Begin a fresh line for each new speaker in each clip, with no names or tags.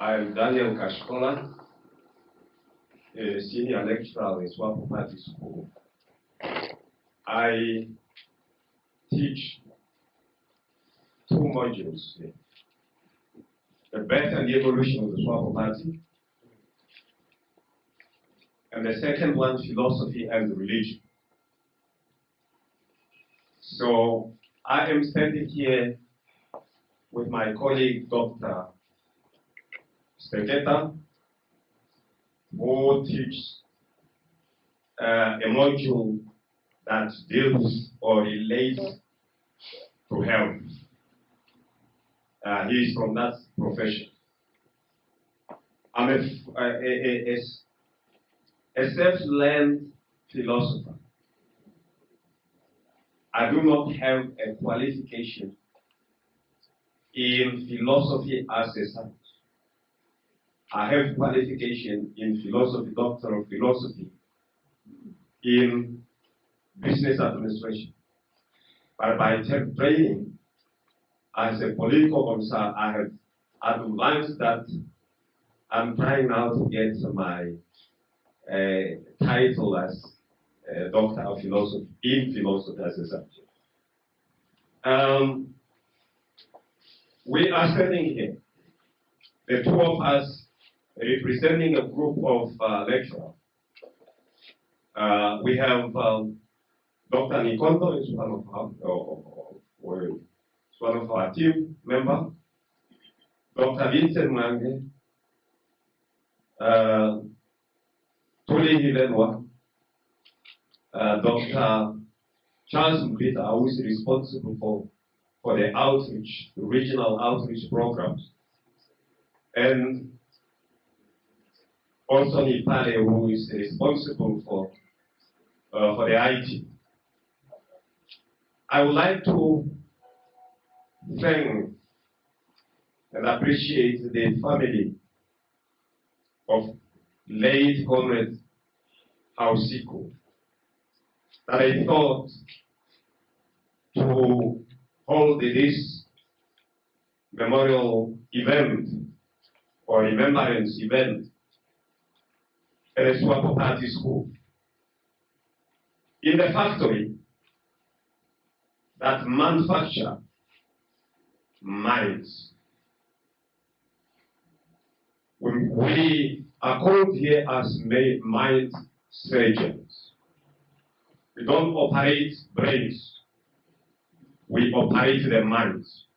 I'm Cde.Kashikola, a senior lecturer in SWAPO Party School. I teach two modules here: the birth and the evolution of the SWAPO Party, and the second one, philosophy and religion. So I am standing here with my colleague, Dr. Cde.Kashikola, who teaches a module that deals or relates to health. He is from that profession. I'm a self-learned philosopher. I do not have a qualification in philosophy as a subject. I have qualification in philosophy, Doctor of Philosophy, in business administration. But by training as a political officer, I have advanced that. I'm trying now to get my title as Doctor of Philosophy, in philosophy as a subject. We are standing here, the two of us, representing a group of lecturers. We have Dr. Nikonto is one of our team members. Dr. Vincent Mange, Tuli Hilenwa, Dr. Charles Mbita, who is responsible for the outreach, the regional outreach programs, and also Nipale, who is responsible for the IT. I would like to thank and appreciate the family of late Comrade Hausiku that I thought to hold this memorial event or remembrance event at the SWAPO Party School, in the factory that manufacture minds. We are called here as mind surgeons. We don't operate brains, we operate the minds.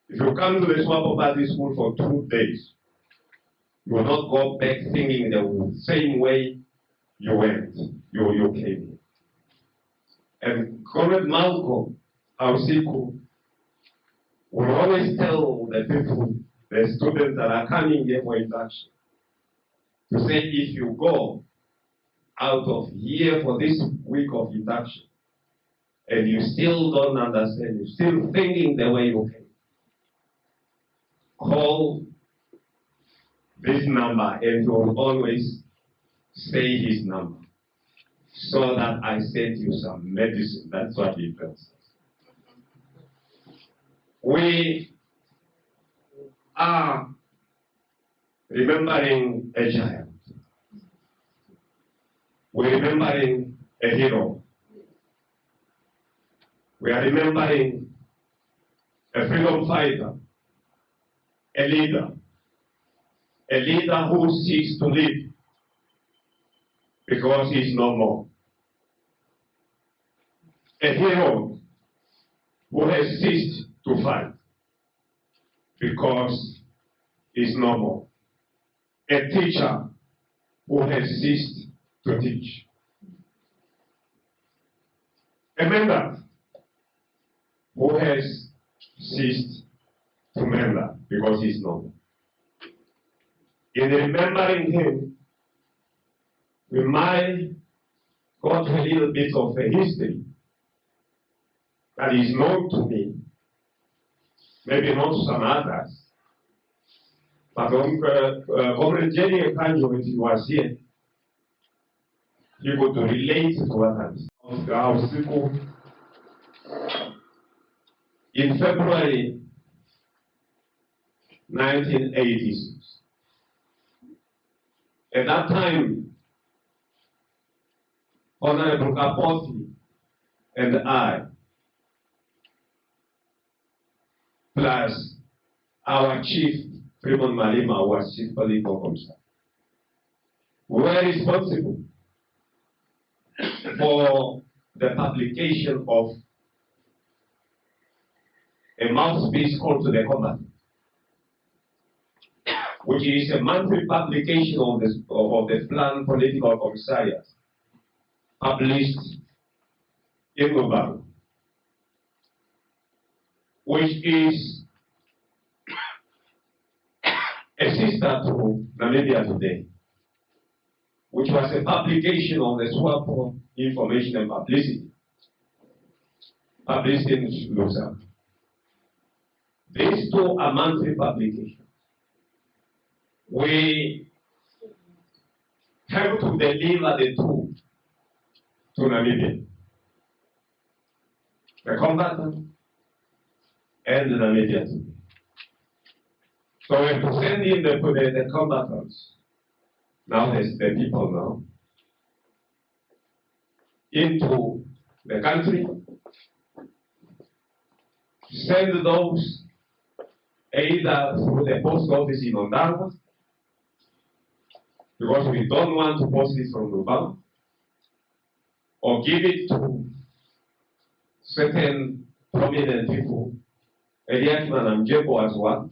If you come to the SWAPO Party School for 2 days, you will not go back thinking the same way you went, you came here. And Comrade Malcolm Hausiku will always tell the people, the students that are coming here for induction, to say, if you go out of here for this week of induction, and you still don't understand, you're still thinking the way you came, call this number, and he will always say his number, so that I send you some medicine. That's what he tells us. We are remembering a giant. We're remembering a hero. We are remembering a freedom fighter, a leader who seeks to live because he is no more. A hero who has ceased to fight because he is no more. A teacher who has ceased to teach. A member who has ceased to member because he is no more. In remembering him, we might go to a little bit of a history that is known to me, maybe not to some others. But Comrade Cde.Kashikola, if he was here, he would relate to what happened. Of the Hausiku, in February 1986. At that time, Honorable Kaposi and I, plus our chief, Fremont Malima, was chief political officer, we were responsible for the publication of a mouthpiece called To the Comrade, which is a monthly publication of the Plan Political Commissariat, published in November, which is a sister to Namibia Today, which was a publication of the SWAPO Information and Publicity, published in Lausanne. These two are monthly publications. We have to deliver the two to Namibia, the combatant and the Namibia. So we have to send in the combatants, now the people now, into the country, send those either through the post office in Ondarwa, because we don't want to post it from Lubang, or give it to certain prominent people. Eliakim and Amjebo was one,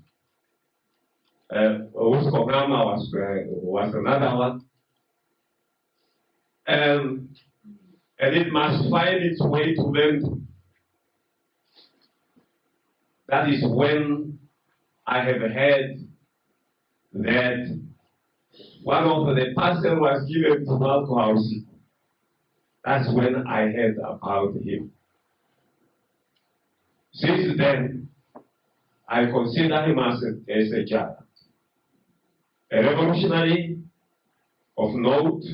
Uskograma was another one, and it must find its way to them. That is when I have heard that one of the parcels was given to Malcolm Hausiku. That's when I heard about him. Since then, I consider him as a giant, a revolutionary of note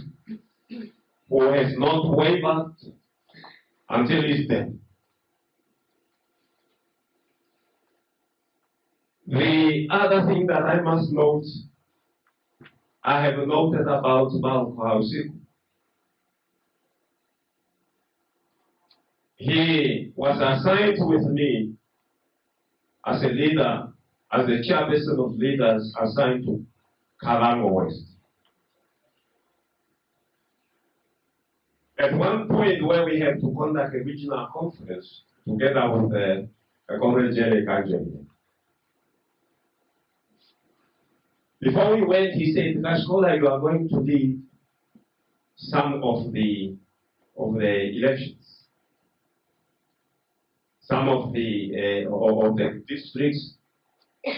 who has not wavered until his death. The other thing that I must note, I have noted about Malcolm Hausiku. He was assigned with me as a leader, as the chairperson of leaders assigned to Kalango West. At one point where we had to conduct a regional conference together with the Comrade Cde.Kashikola. Before we went, he said, Kashikola, you are going to lead some of the elections, some of the districts.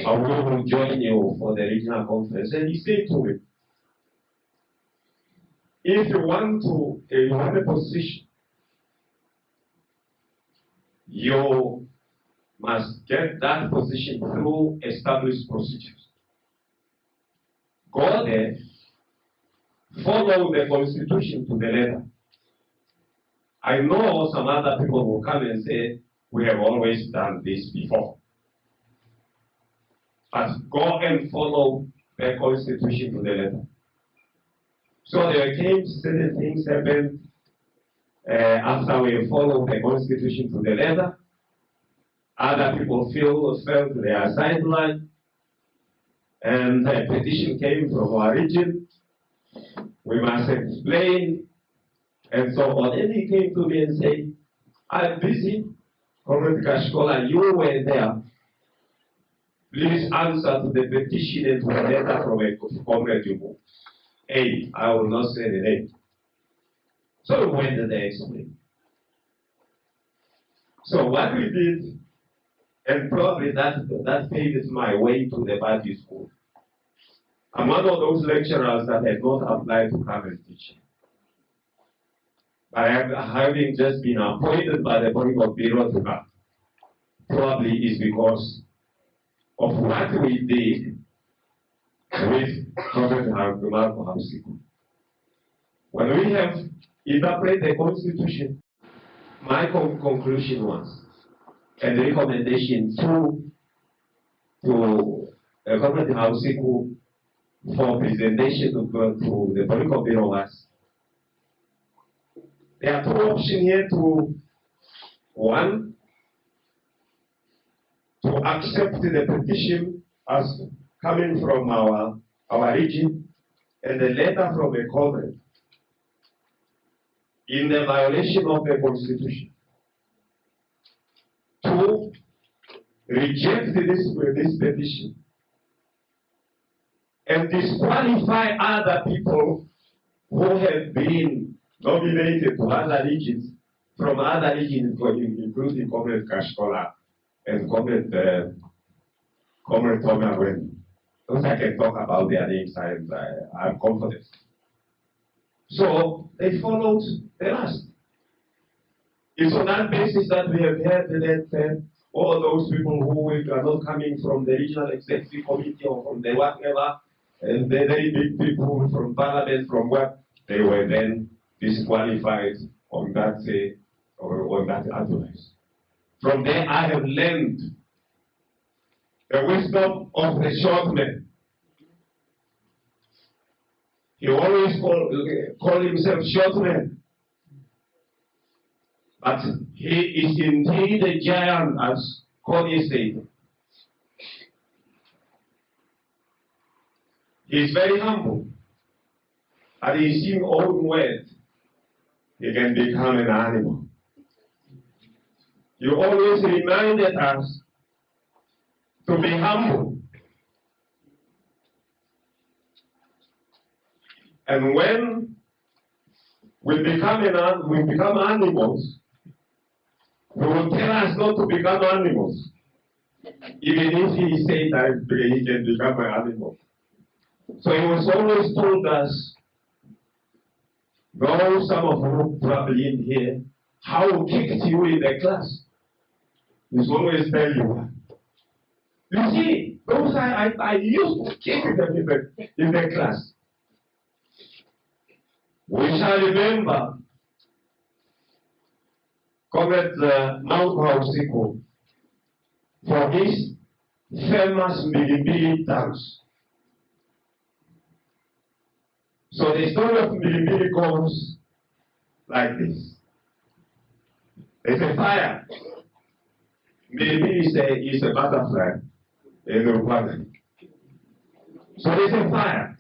I will join you for the regional conference. And he said to me, if you want a position, you must get that position through established procedures. Go there, follow the constitution to the letter. I know some other people will come and say, we have always done this before. But go and follow the constitution to the letter. So there came certain things happened after we followed the constitution to the letter. Other people felt they are sidelined. And a petition came from our region. We must explain, and so on. And he came to me and said, I'm busy, Comrade Kashikola, you were there. Please answer to the petition and to the letter from a Comrade Jubu. Hey, I will not say the name. So we went and they explained. So what we did, and probably that paved my way to the Badi school. I'm one of those lecturers that had not applied to come and teach. But having just been appointed by the Political Bureau to come, probably is because of what we did with Comrade Hausiku. When we have interpreted the Constitution, my conclusion was, and the recommendation to Comrade Hausiku for presentation to the political bureaus. There are two options here to, one, to accept the petition as coming from our region and a letter from a comrade in the violation of the Constitution. Two, reject this petition and disqualify other people who have been nominated to other regions, from other regions, including Cde.Kashikola and Comrade Tommy. Those I can talk about their names, I'm confident. So they followed the rest. It's on that basis that we have heard that all those people who are not coming from the regional executive committee or from the whatever, and the very big people from parliament, from what they were then disqualified on that advice. From there, I have learned the wisdom of the short man. He always called himself short man. But he is indeed a giant, as Cody said. He is very humble. And in his own words, he can become an animal. You always reminded us to be humble. And when we become animals, he will tell us not to become animals. Even if he said that he can become an animal. So he was always told us, though some of you probably in here, how he kicked you in the class. He's always tell you. You see, those I used to kick them in the class. We shall remember Comrade Hausiku for his famous Milibili dance. So the story of Milibili goes like this. There's a fire. Milibili is a butterfly in Rwanda. So there's a fire.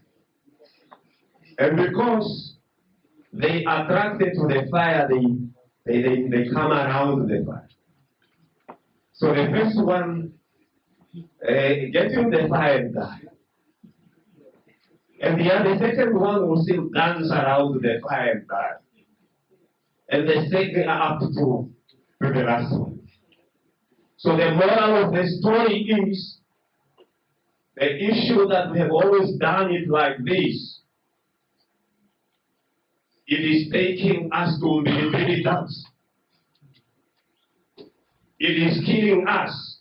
And because they attracted to the fire, they come around the fire. So the first one gets in the fire and die. And the second one will still dance around the fire and die. And the second up to the last one. So the moral of the story is the issue that we have always done it like this. It is taking us to militants. It is killing us.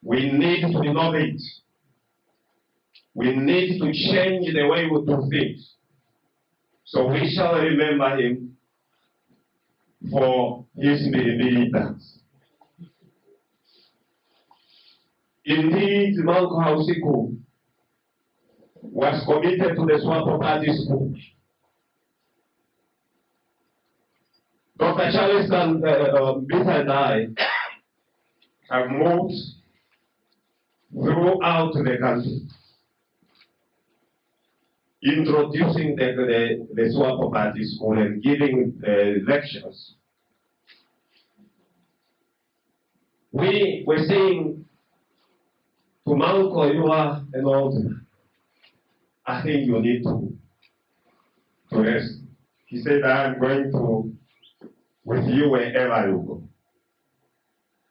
We need to innovate. We need to change the way we do things. So we shall remember him for his militants. Indeed, Hausiku was committed to the SWAPO party school. Dr. Charles and Bita and I have moved throughout the country, introducing the SWAPO party school and giving lectures. We were saying to Malco, you are an old man. I think you need to rest. He said, I'm going to with you wherever you go.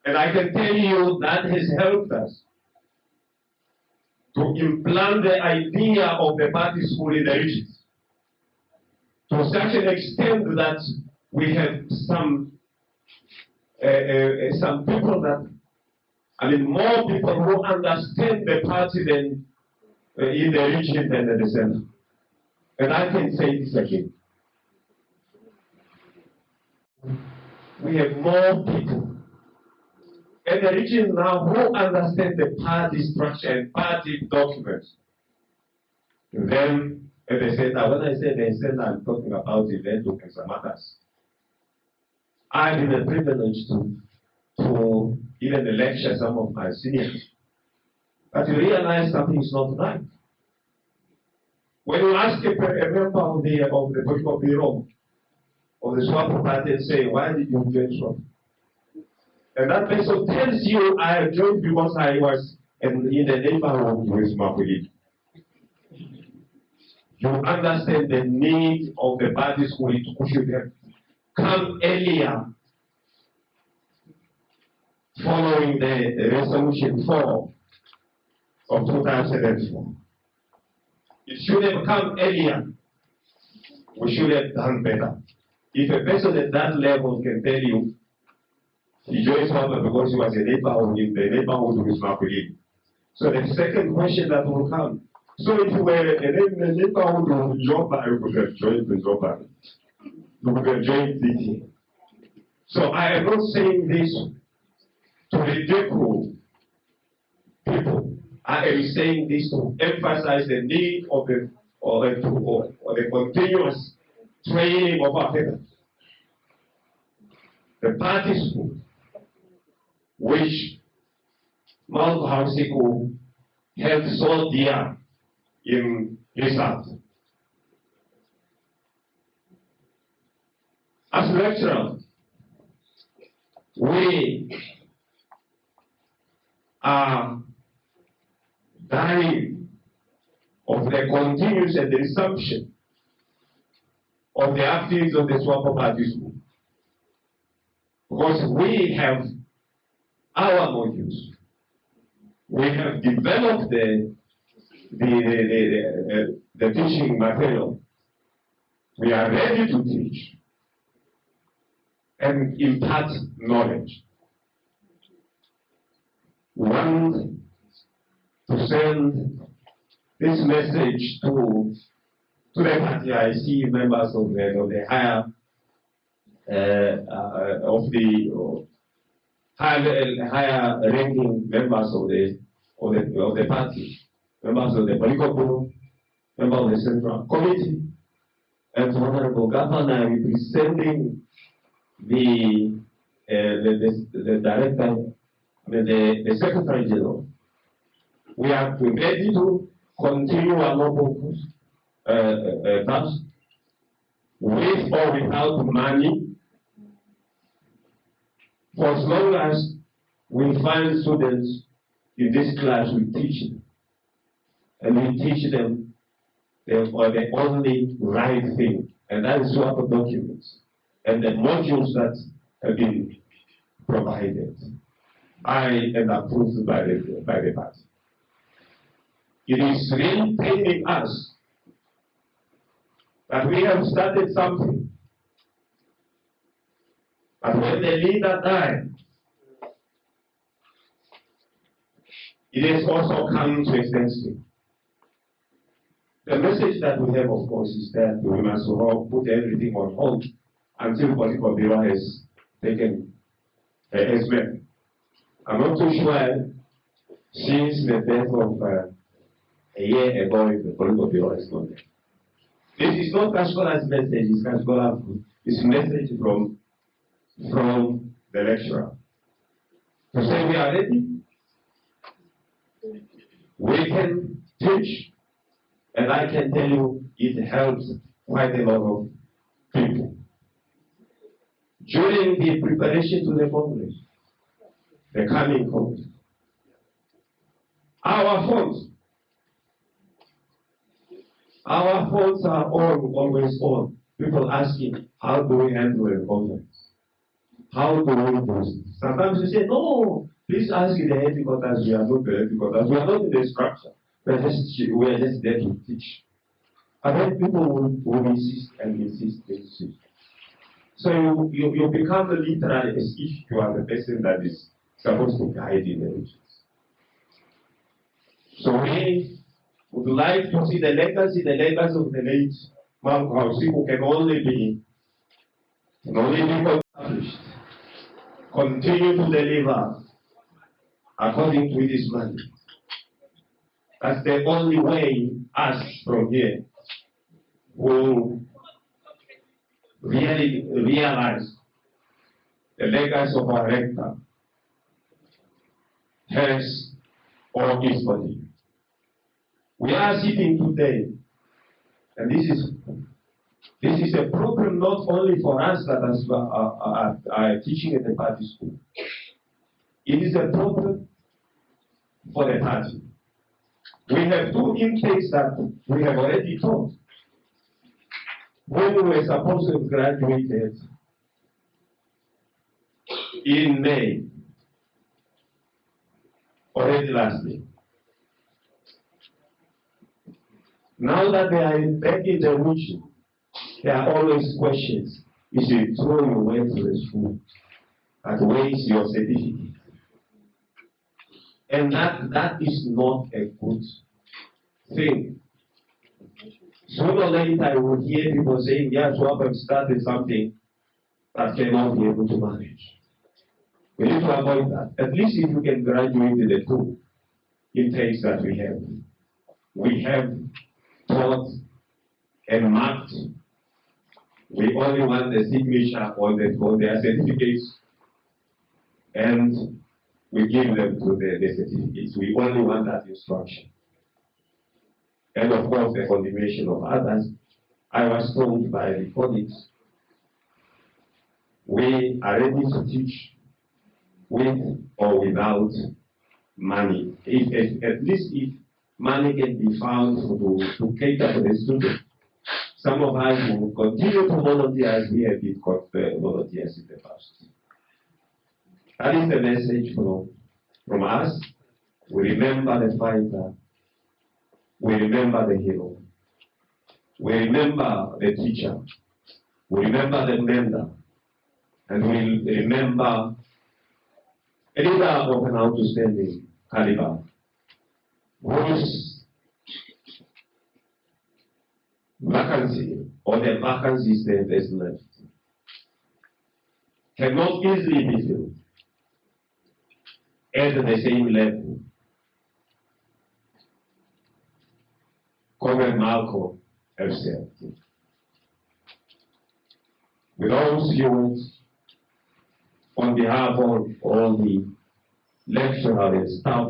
And I can tell you that has helped us to implant the idea of the party school in the regions to such an extent that we have some people that, more people who understand the party than in the region than in the center. And I can say this again. We have more people And the regions now who understand the party structure and party documents, then at the center, when I say the center, I'm talking about the network and some others. I've been privileged to even lecture some of my seniors. But you realize something is not right. When you ask a member of the political bureau of the SWAPO party and say, why did you join SWAPO? And that person tells you, I joined because I was in the neighborhood with Mapuli. You understand the need of the parties who should have come earlier following the resolution 4 of 2004. It should have come earlier. We should have done better. If a person at that level can tell you he joined SWAPO because he was a neighborhood in the neighborhood with Mapuli. So the second question that will come, so if you were a neighborhood with Joba, you could have joined the Joba. You could have joined DT. So I am not saying this to ridicule people. I am saying this to emphasize the need of the continuous training of our veterans. The parties which Mount Hausiku held so dear in his heart. As lecturers, we are dying of the continuous and the resumption of the activities of the SWAPO party school. Because we have our modules. We have developed the teaching material. We are ready to teach and impart knowledge. We want to send this message to the party. I see members of the higher higher ranking members of the party, members of the political group, members of the Central Committee, and Honorable Governor representing the director, the Secretary General. We are ready to continue our local task with or without money, for as long as we find students in this class, we teach them. And we teach them the only right thing, and that is SWAPO documents and the modules that have been provided and approved by the party. It is really paining us that we have started something, but when the leader died, it has also come to a standstill. The message that we have, of course, is that we must put everything on hold until political bureau has taken has met. I'm not too sure since the death of a year ago if the political bureau is not there. This is not Kashikola's message, it's Kashikola's it's a message from the lecturer. To say we are ready, we can teach, and I can tell you it helps quite a lot of people. During the preparation to the Congress, the coming Congress, our phones are always on. People asking, how do we handle a conference? How do we do this? Sometimes we say, no, please ask the headquarters. We are not the headquarters. We are not in the structure. We are just there to teach. And then people will insist and insist and insist. So you become literally as if you are the person that is supposed to guide in the regions. So we would like to see the legacy of the late Hausiku can only be established. Continue to deliver according to this man. That's the only way us from here will really realize the legacy of our rector has or is for him. We are sitting today, and this is a problem not only for us that are teaching at the party school. It is a problem for the party. We have two intakes that we have already taught. When we were supposed to have graduated in May, already last year. Now that they are back in the region, there are always questions. You should throw your way to the school. But where is your certificate? And that is not a good thing. Sooner or later, I will hear people saying, yeah, SWAPO have started something that cannot be able to manage. We need to avoid that. At least if you can graduate with the two intakes that we have. We have taught and marked. We only want the signature on their certificates, and we give them to the certificates. We only want that instruction. And of course, the condemnation of others. I was told by the colleagues, we are ready to teach with or without money. At least if money can be found to cater for the students. Some of us will continue to volunteer as we have been volunteers in the past. That is the message from us. We remember the fighter. We remember the hero. We remember the teacher. We remember the mentor. And we remember a leader of an outstanding caliber whose vacancy or the vacancies that is left cannot easily be filled at the same level. Comrade Malcolm has said. With those words, on behalf of all the lecturers and staff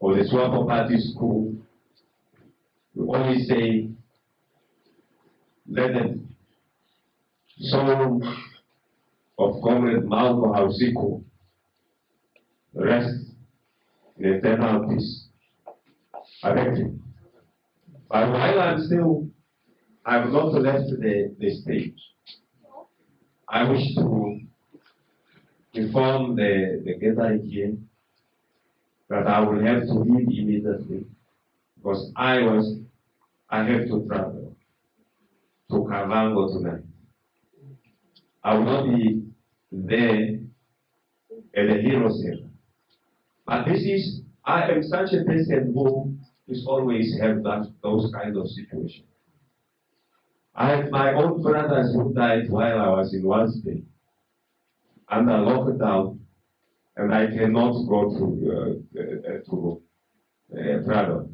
of the SWAPO Party School, we only say, let the soul of Comrade Malcolm Hausiku rest in eternal peace. I thank you. But while I've not left the stage, I wish to inform the gathering here that I will have to leave immediately because I have to travel to Kavango tonight. I will not be there at the Hero Center. But I am such a person who is always have those kind of situations. I had my own brothers who died while I was in one state under lockdown, and I cannot go to travel.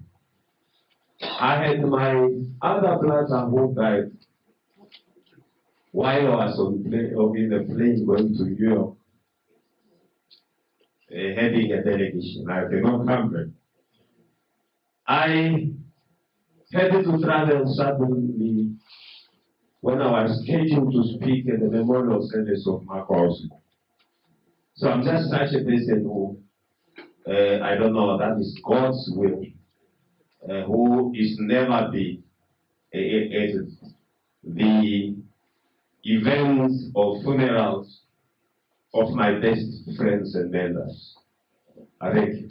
I had my other brother who died while I was in the plane going to New York, heading a delegation. I cannot come back. I had to travel suddenly when I was scheduled to speak at the memorial service of Hausiku. So I'm just such a person who, I don't know, that is God's will, who is never the events or funerals of my best friends and members. I thank you.